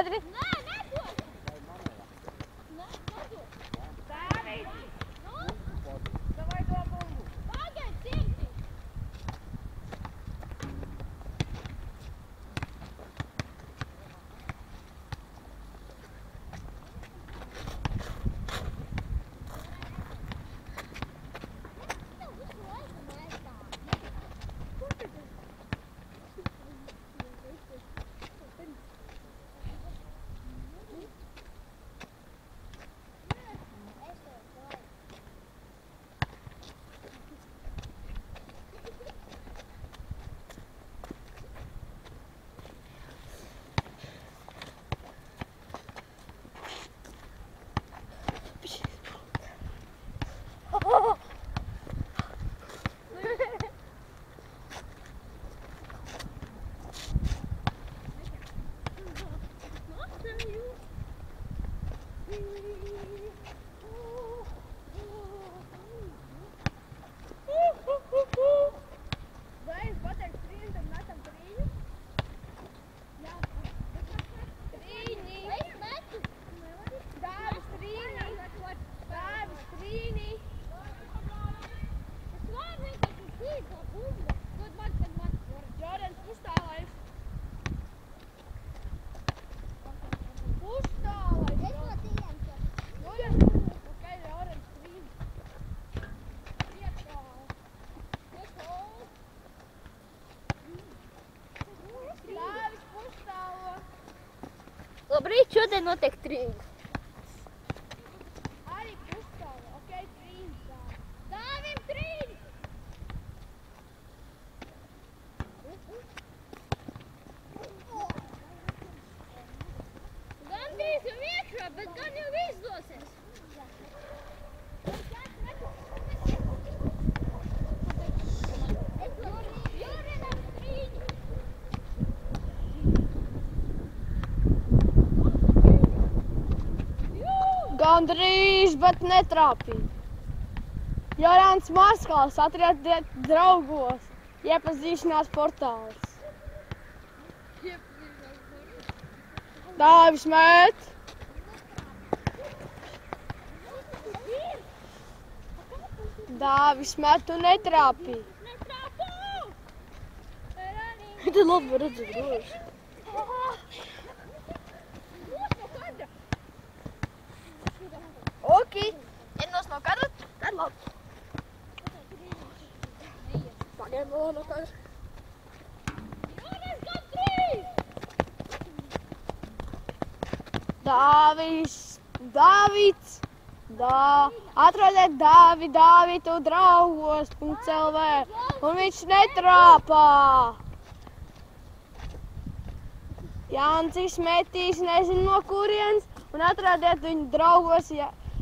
skaidri? Nē, nedod! Nedod! Dāvīd! Davai to bumbu! Pagaid, cirti! Labrīt, šodien notiek trījums. Arī pustāla, ok, trījums dāvi. Dāvim trījums! Gandrīz jau iekšā, bet gan jau izdosies. Gandrīz, bet netrāpīja. Jorāns Maskals, atradiet draugos, iepazīšanās portāls. Dāvis met. Dāvis met un netrāpīja. Tad labi redzi droši. Ok, ienos no kadra, tad labi. Pagaid vēl no kadra. Dāvids, atrodiet Dāvidu draugos.lv un viņš netrāpā. Jānis metīs nezinu no kurienes un atrodiet viņu draugos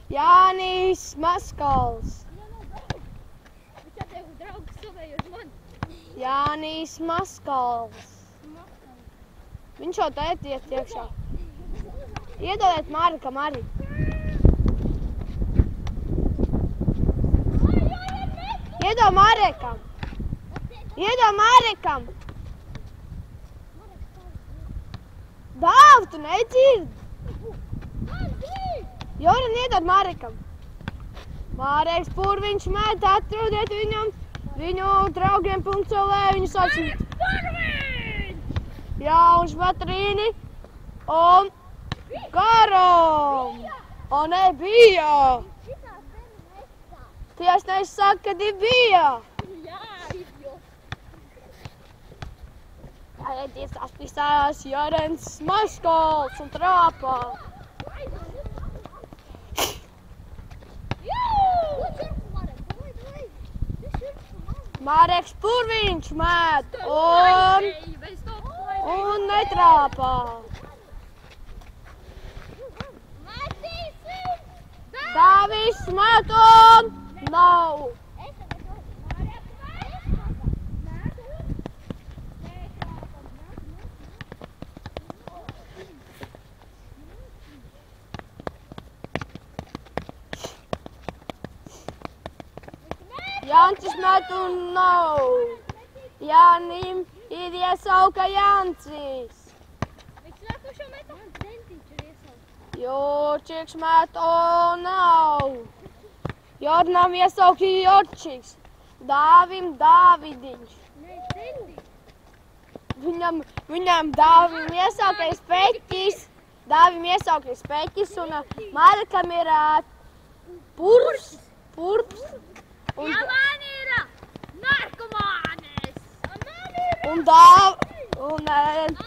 Jānis Maskals. Jānis Maskals. Viņš jau tēt iet iekšā. Iedodiet Marikam arī. Iedod Marikam. Iedod Marikam. Dāvi, tu nedzirdi? Joran, iedod Marikam. Māreks Purviņš met, atrodiet viņu draugiem.lv, viņu sauc. Jā, un šmatrīni. Un garam. O, nebija. Tiesnesis saka, kad bija. Tagad tiesās pisās Jorens Maskals un trāpā. Māreks Purviņš met un netrāpā. Dāvis met un nav. Jancis met un nav. Jānim ir iesauka Jancis. Viņš nākošo metu? Jurčiks met, o nav. Jornam iesaukt Jurčiks. Dāvim Dāvidiņš. Viņam Dāvim iesauktais Peķis. Dāvim iesauktais Peķis un Markam ir Purps. Un, Ja man ir narkomānis! un un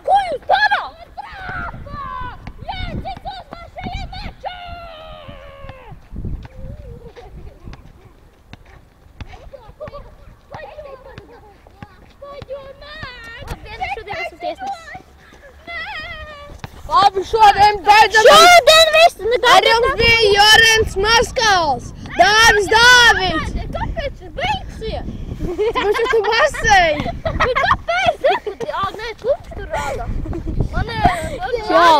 Ko jūs darāt? Labi, šodien beidzam. Šodien viss! Ar jums bija Jorens Maskals. Dāvis Dāvids. Kāpēc jūs beigsiet? Taču tu basēji. Kāpēc? Nē, klubs tur rāda. Man ir... Čau,